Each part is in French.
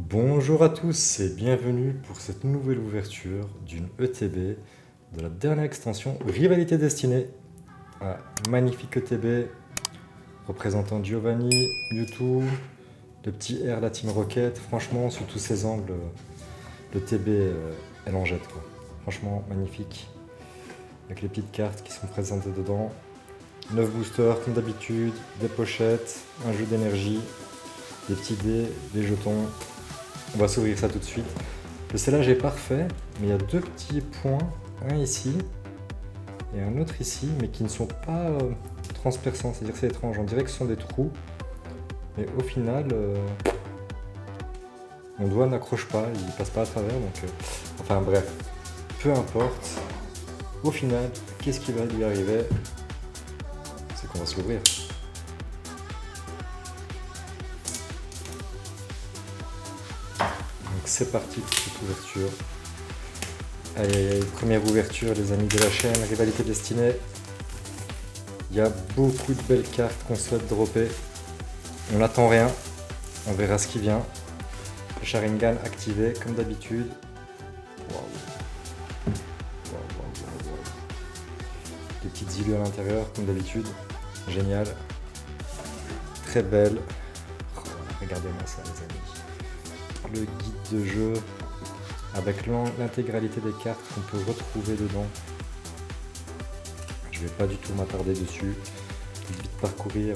Bonjour à tous et bienvenue pour cette nouvelle ouverture d'une ETB de la dernière extension Rivalité Destinée. Un magnifique ETB représentant Giovanni, Mewtwo, le petit R, la Team Rocket. Franchement, sous tous ces angles, l'ETB elle en jette quoi. Franchement, magnifique. Avec les petites cartes qui sont présentées dedans. 9 boosters comme d'habitude, des pochettes, un jeu d'énergie, des petits dés, des jetons. On va s'ouvrir ça tout de suite. Le scellage est parfait, mais il y a deux petits points, un ici et un autre ici, mais qui ne sont pas transperçants, c'est-à-dire que c'est étrange, on dirait que ce sont des trous, mais au final, mon doigt n'accroche pas, il passe pas à travers, donc enfin bref, peu importe. Au final, qu'est-ce qui va lui arriver? C'est qu'on va se l'ouvrir. Donc c'est parti pour cette ouverture. Aïe aïe aïe, première ouverture les amis de la chaîne, Rivalité Destinée. Il y a beaucoup de belles cartes qu'on souhaite dropper. On n'attend rien, on verra ce qui vient. Le Sharingan activé comme d'habitude. Waouh. Des petites îles à l'intérieur comme d'habitude. Génial. Très belle. Oh, regardez-moi ça les amis. Le guide de jeu avec l'intégralité des cartes qu'on peut retrouver dedans. Je vais pas du tout m'attarder dessus. Vite parcourir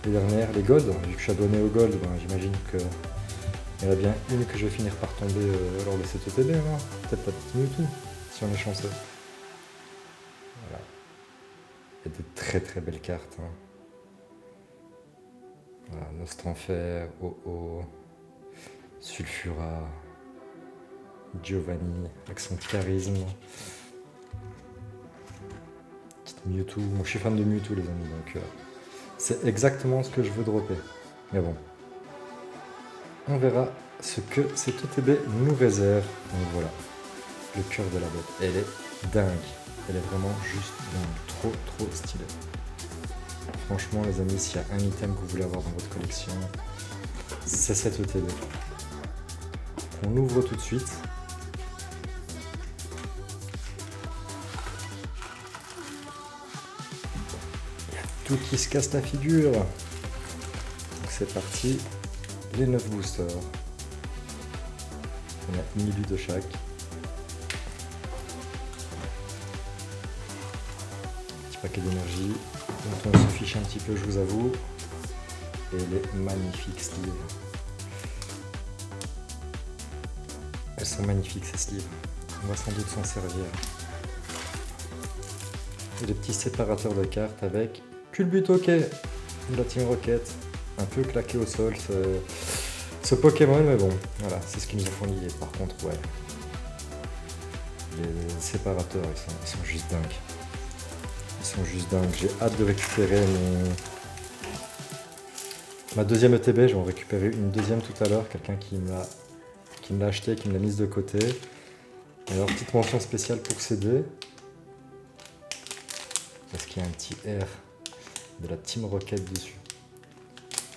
les dernières, les Gold. Vu que je suis abonné au Gold, ben, j'imagine qu'il y en a bien une que je vais finir par tomber lors de cette ETB. Hein. Peut-être la petite Mewtwo, si on est chanceux. Voilà. Il y a de très très belles cartes. Hein. Voilà, Nostranfer, Oh-Oh, Sulfura, Giovanni avec son charisme. Petite Mewtwo. Moi je suis fan de Mewtwo les amis, donc c'est exactement ce que je veux dropper. Mais bon. On verra ce que cette ETB nous réserve. Donc voilà. Le cœur de la bête. Elle est dingue. Elle est vraiment juste dingue. Trop stylée. Franchement les amis, s'il y a un item que vous voulez avoir dans votre collection, c'est cette ETB. On ouvre tout de suite. Il y a tout qui se casse la figure. Donc c'est parti. Les 9 boosters. On a une élu de chaque. Petit paquet d'énergie dont on se fiche un petit peu, je vous avoue. Et les magnifiques sleeves. Elles sont magnifiques ces sleeves. On va sans doute s'en servir. Et des petits séparateurs de cartes avec Culbutoke de la Team Rocket. Un peu claqué au sol ce Pokémon, mais bon, voilà, c'est ce qu'ils nous ont fourni. Et par contre, ouais, les séparateurs, ils sont juste dingues. Ils sont juste dingues. J'ai hâte de récupérer ma deuxième ETB. Je vais en récupérer une deuxième tout à l'heure. Quelqu'un qui me l'a acheté, qui me l'a mise de côté. Et alors, petite mention spéciale pour ces deux. Parce qu'il y a un petit R de la Team Rocket dessus.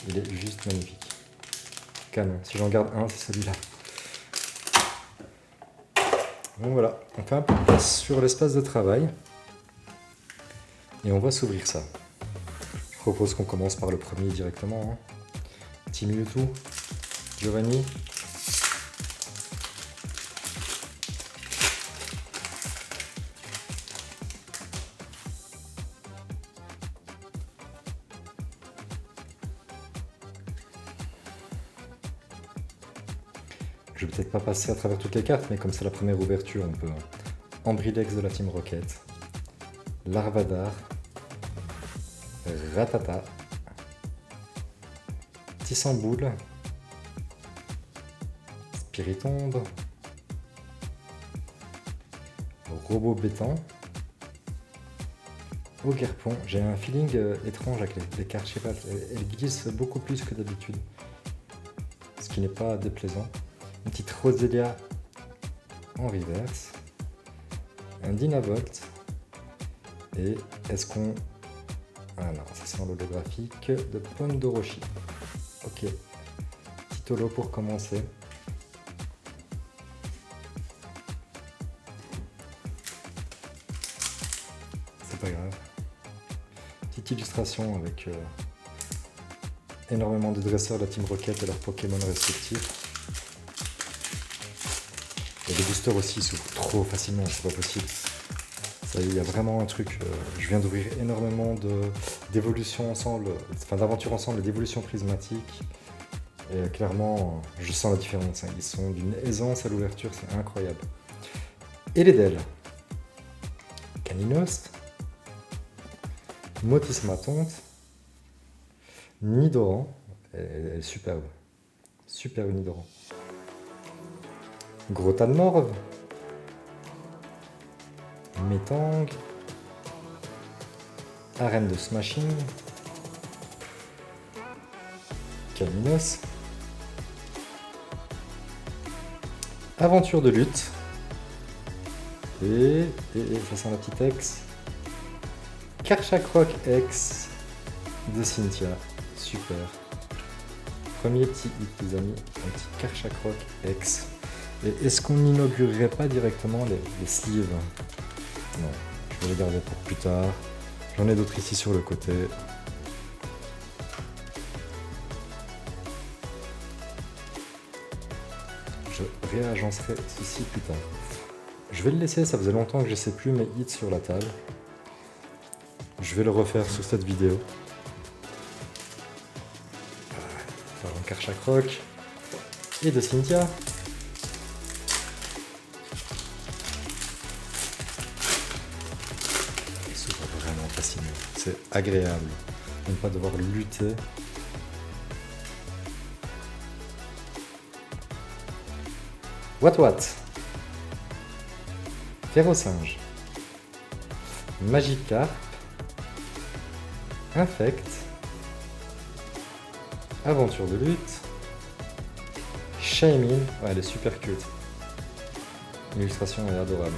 Il est juste magnifique. Canon. Si j'en garde un, c'est celui-là. Donc voilà, on fait un peu de place sur l'espace de travail. Et on va s'ouvrir ça. Je propose qu'on commence par le premier directement. Hein. Team Mewtwo, Giovanni. Je vais peut-être pas passer à travers toutes les cartes, mais comme c'est la première ouverture, on peut Ambrilex de la Team Rocket, Larvadar, Ratata, Tissamboule, Spiritombe, Robot Béton, Ogerpon. J'ai un feeling étrange avec les cartes, je sais pas, elles glissent beaucoup plus que d'habitude, ce qui n'est pas déplaisant. Une petite Roselia en reverse, un Dynavolt, et est-ce qu'on... Ah non, ça c'est en holographique de Pomme d'Orochi. Ok, petite petit holo pour commencer. C'est pas grave. Petite illustration avec énormément de dresseurs de la Team Rocket et leurs Pokémon respectifs. Et les boosters aussi s'ouvrent trop facilement, c'est pas possible. Il y a vraiment un truc, je viens d'ouvrir énormément d'évolutions ensemble, enfin d'aventures ensemble et d'évolutions prismatiques. Et clairement, je sens la différence. Hein. Ils sont d'une aisance à l'ouverture, c'est incroyable. Et les DEL. Caninost. Motismatonte. Nidoran. Elle est superbe. Superbe Nidoran. Grotanmorve. Metang, Arène de Smashing, Caminos, Aventure de lutte, et ça sent la petite ex, Karchakroc X de Cynthia, super. Premier petit hit les amis, un petit Karchakroc X. Et est-ce qu'on n'inaugurerait pas directement les sleeves? Non, je vais les garder pour plus tard. J'en ai d'autres ici sur le côté. Je réagencerai ceci plus tard. Je vais le laisser, ça faisait longtemps que je ne sais plus mes hits sur la table. Je vais le refaire sur cette vidéo. Par un Karchakroc et de Cynthia. C'est agréable de ne pas devoir lutter. What Ferrosinge. Magikarp. Infect. Aventure de lutte. Shaymin. Ouais, elle est super cute. L'illustration est adorable.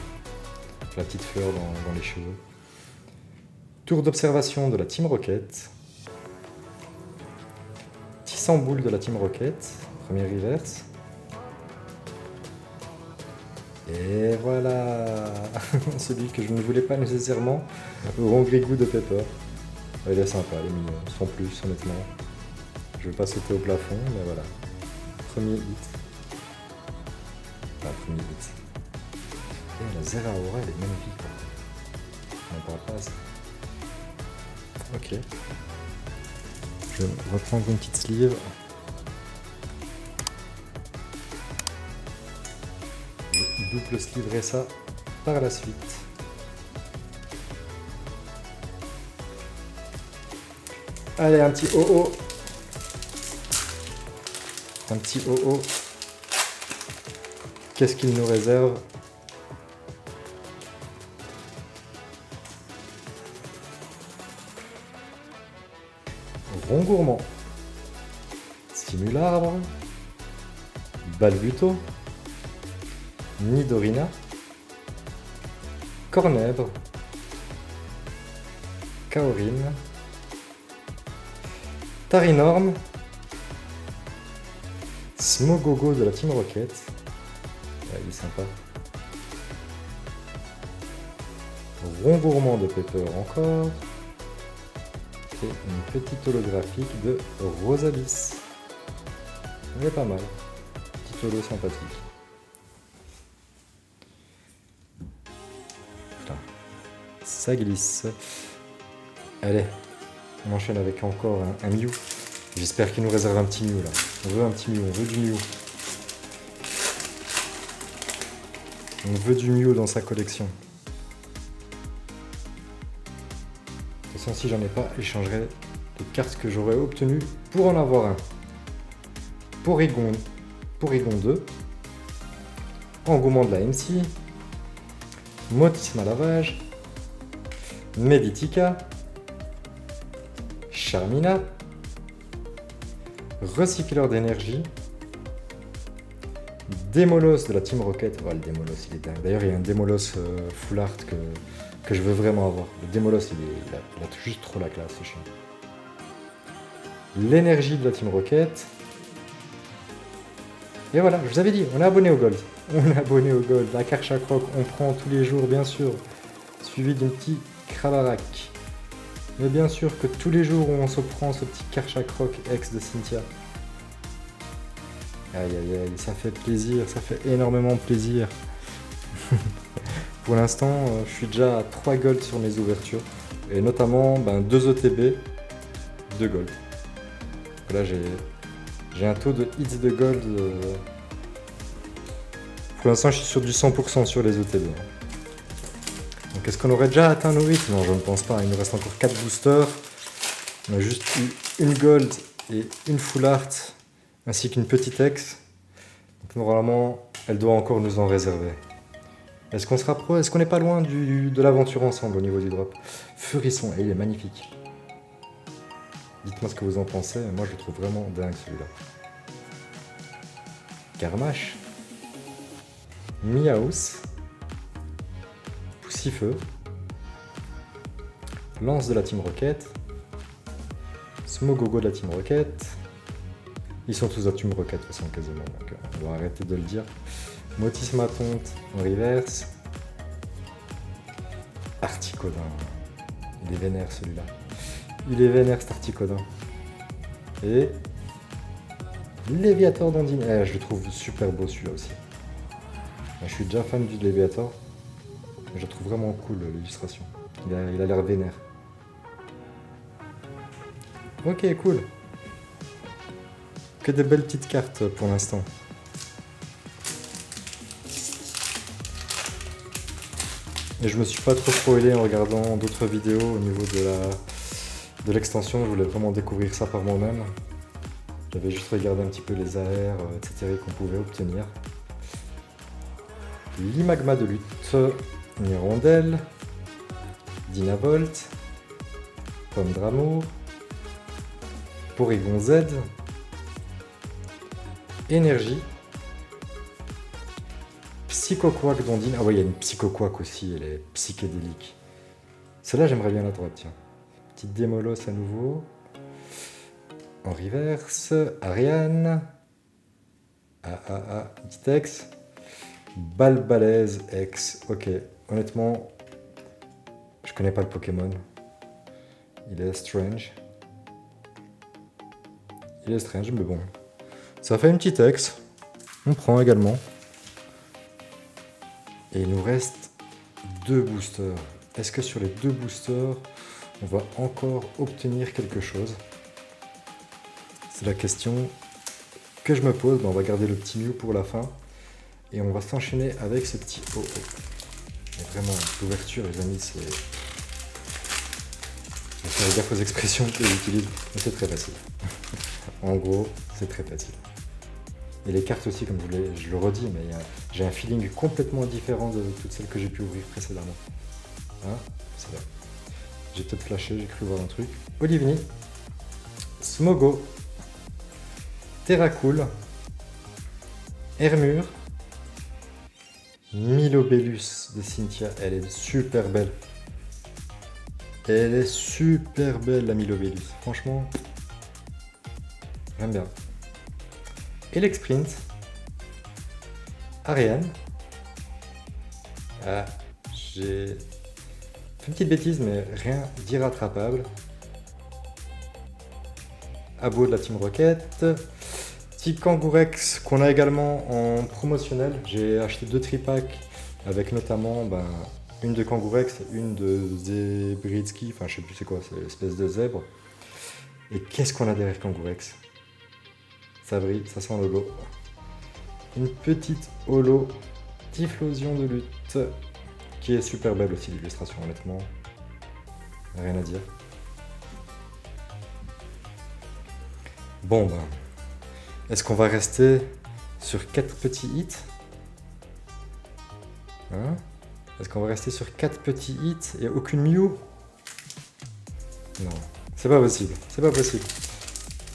La petite fleur dans les cheveux. Tour d'observation de la Team Rocket. Tissamboule de la Team Rocket. Premier reverse. Et voilà. Celui que je ne voulais pas nécessairement. Rongrigou de Pepper. Il est sympa, il est mignon. Sans plus, honnêtement. Je ne vais pas sauter au plafond, mais voilà. Premier hit. Enfin, premier hit. Et la Zeraora, elle est magnifique. On n'en parle pas assez. Ok. Je vais reprendre une petite sleeve. Je double sleeverai ça par la suite. Allez, un petit OO. Un petit OO. Qu'est-ce qu'il nous réserve ? Rongourmand, Stimularbre, Balbuto, Nidorina, Cornèbre, Kaorine, Tarinorm, Smogogo de la Team Rocket, ouais, il est sympa, Rongourmand de Pepper encore, et une petite holographique de Rosalis. Elle est pas mal, petit holo sympathique. Putain, ça glisse. Allez, on enchaîne avec encore un Mew. J'espère qu'il nous réserve un petit Mew là. On veut un petit Mew, on veut du Mew. On veut du Mew dans sa collection. De toute façon, si j'en ai pas, j'échangerai les cartes que j'aurais obtenues pour en avoir un. Porygon 2. Engouement de la MC. Motisma Lavage. Meditica. Charmina. Recycleur d'énergie. Démolos de la Team Rocket. Oh, le Démolos, il est dingue. D'ailleurs, il y a un Démolos full art que je veux vraiment avoir. Le Démolos, il a juste trop la classe, ce chien. L'énergie de la Team Rocket. Et voilà, je vous avais dit, on est abonné au Gold. On est abonné au Gold. La Karcha Croc, on prend tous les jours, bien sûr. Suivi d'un petit Kravarak. Mais bien sûr que tous les jours, on se prend ce petit Karcha Croc ex de Cynthia. Aïe aïe aïe, ça fait plaisir, ça fait énormément plaisir. Pour l'instant, je suis déjà à 3 Gold sur mes ouvertures. Et notamment 2 ETB, 2 Gold. Là, j'ai un taux de hits de Gold. Pour l'instant, je suis sur du 100% sur les ETB. Donc, est-ce qu'on aurait déjà atteint nos hits? Non, je ne pense pas. Il nous reste encore 4 boosters. On a juste eu une Gold et une Full Art, ainsi qu'une petite Ex. Donc, normalement, elle doit encore nous en réserver. Est-ce qu'on sera pro? Est-ce qu'on n'est pas loin de l'aventure ensemble au niveau du drop? Furisson, et il est magnifique. Dites-moi ce que vous en pensez, moi je le trouve vraiment dingue celui-là. Garmash, Miaus, Poussifeu, Lance de la Team Rocket, Smogogo de la Team Rocket. Ils sont tous de la Team Rocket de toute façon quasiment, donc on va arrêter de le dire. Motis Matonte en reverse. Articodin. Il est vénère celui-là. Il est vénère cet Articodin. Et Léviator d'Ondine. Je le trouve super beau celui-là aussi. Je suis déjà fan du Léviator. Je le trouve vraiment cool l'illustration. Il a l'air vénère. Ok, cool. Que des belles petites cartes pour l'instant. Et je me suis pas trop spoilé en regardant d'autres vidéos au niveau de l'extension. Je voulais vraiment découvrir ça par moi-même. J'avais juste regardé un petit peu les AR, etc. qu'on pouvait obtenir. L'Imagma de lutte, Hirondelle, Dynavolt, Pomme d'Amour, Porygon Z, Énergie, Psychoquack d'Ondine. Ah ouais, il y a une Psychoquack aussi, elle est psychédélique. Celle-là, j'aimerais bien la droite, tiens. Petite Démolos à nouveau. En reverse, Ariane. Petite Ex. Balbalaise Ex. Ok, honnêtement, je connais pas le Pokémon. Il est strange. Il est strange, mais bon. Ça fait une petite Ex. On prend également. Et il nous reste 2 boosters. Est-ce que sur les 2 boosters, on va encore obtenir quelque chose? C'est la question que je me pose. On va garder le petit Mew pour la fin. Et on va s'enchaîner avec ce petit OO. Et vraiment, l'ouverture, les amis, c'est... Je vais faire gaffe aux expressions que j'utilise, mais c'est très facile. En gros, c'est très facile. Et les cartes aussi, comme je le redis, mais j'ai un feeling complètement différent de toutes celles que j'ai pu ouvrir précédemment. Hein? C'est vrai. J'ai peut-être flashé, j'ai cru voir un truc. Olivni, Smogo, Terracool, Hermure, Milobellus de Cynthia. Elle est super belle. Elle est super belle, la Milobellus. Franchement, j'aime bien. Elexprint, Ariane. Ah, j'ai fait une petite bêtise, mais rien d'irrattrapable. Abo de la Team Rocket. Petit Kangourex qu'on a également en promotionnel. J'ai acheté 2 tripacks avec notamment une de Kangourex et une de Zebritsky. Enfin, je sais plus c'est quoi, c'est l'espèce de zèbre. Et qu'est-ce qu'on a derrière Kangourex? Ça brille, ça sent le logo. Une petite holo Typhlosion de lutte qui est super belle aussi, l'illustration, honnêtement. Rien à dire. Bon, est-ce qu'on va rester sur 4 petits hits? Hein? Est-ce qu'on va rester sur 4 petits hits et aucune Mew? Non, c'est pas possible, c'est pas possible.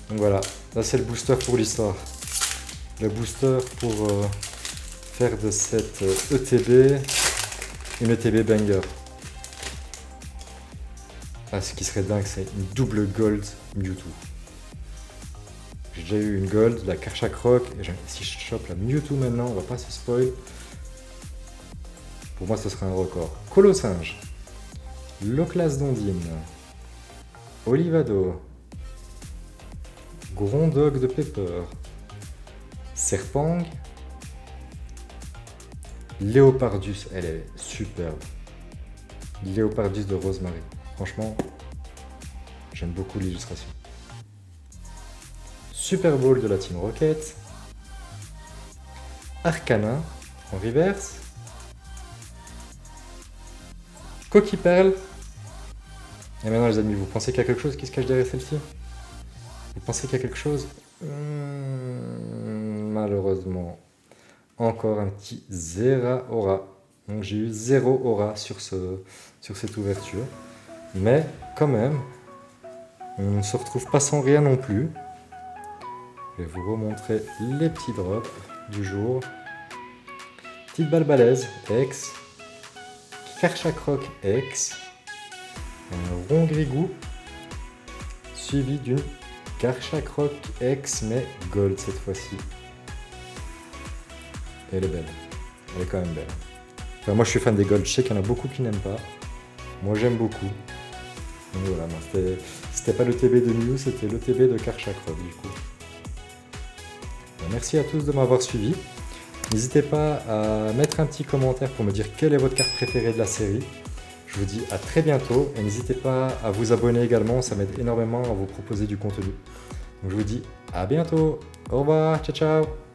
Donc voilà, là c'est le booster pour l'histoire. Le booster pour faire de cette ETB une ETB banger. Ah, ce qui serait dingue, c'est une double gold Mewtwo. J'ai déjà eu une Gold, la Karchak Rock, et si je chope la Mewtwo maintenant, on va pas se spoil. Pour moi, ce sera un record. Colosinge, Loclas Dondine, Olivado, Grondog de Pepper, Serpang, Léopardus, elle est superbe. Léopardus de Rosemary. Franchement, j'aime beaucoup l'illustration. Super Bowl de la Team Rocket. Arcana en reverse. Coquille Perle. Et maintenant les amis, vous pensez qu'il y a quelque chose qui se cache derrière celle-ci? Vous pensez qu'il y a quelque chose? Malheureusement. Encore un petit Zera Aura. Donc j'ai eu 0 aura sur cette ouverture. Mais quand même, on ne se retrouve pas sans rien non plus. Je vais vous remontrer les petits drops du jour. Petite balle balèze, X. Karchak Rock X. Un rond grigou. Suivi d'une Karchak Rock X, mais gold cette fois-ci. Et elle est belle. Elle est quand même belle. Enfin, moi je suis fan des gold. Je sais qu'il y en a beaucoup qui n'aiment pas. Moi j'aime beaucoup. Donc voilà, c'était pas le TB de Mew, c'était le TB de Karchak Rock du coup. Merci à tous de m'avoir suivi. N'hésitez pas à mettre un petit commentaire pour me dire quelle est votre carte préférée de la série. Je vous dis à très bientôt et n'hésitez pas à vous abonner également, ça m'aide énormément à vous proposer du contenu. Donc je vous dis à bientôt. Au revoir, ciao ciao.